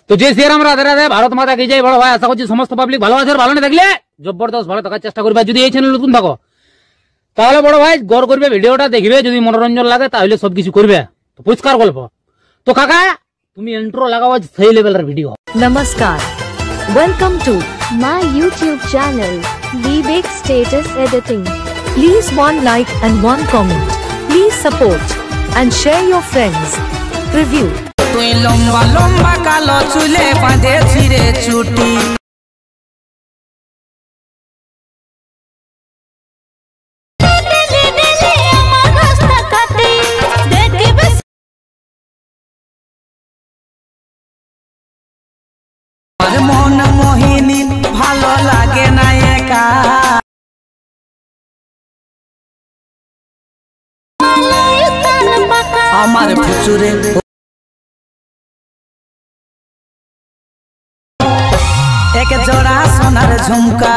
তো যে শ্রীরাম, রাধে রাধে, ভারত মাতা কি জয়। বড় ভাই আশা করছি সমস্ত পাবলিক ভালো আছে। ভালো না থাকলে জবরদস্ত ভালো থাকার চেষ্টা করবে। যদি এই চ্যানেল নতুন থাকো তাহলে বড় ভাই গড় করবে, ভিডিওটা দেখবে, যদি মনোরঞ্জন লাগে তাহলে সবকিছু করবে। তো পরিষ্কার গল্প। তো কাকা তুমি ইন্ট্রো লাগাও, সেই লেভেলের video. Namaskar. Welcome to my YouTube channel, Vivek Status Editing. please one like and one comment. Please support and share your friends. Review. তুই লম্বা লম্বা কালো চুলে বাঁধে ছিঁড়ে ছুটি মন মোহিনী ভালো লাগে না একা আমার ফুচুরে এক জোড়া সোনার ঝুমকা।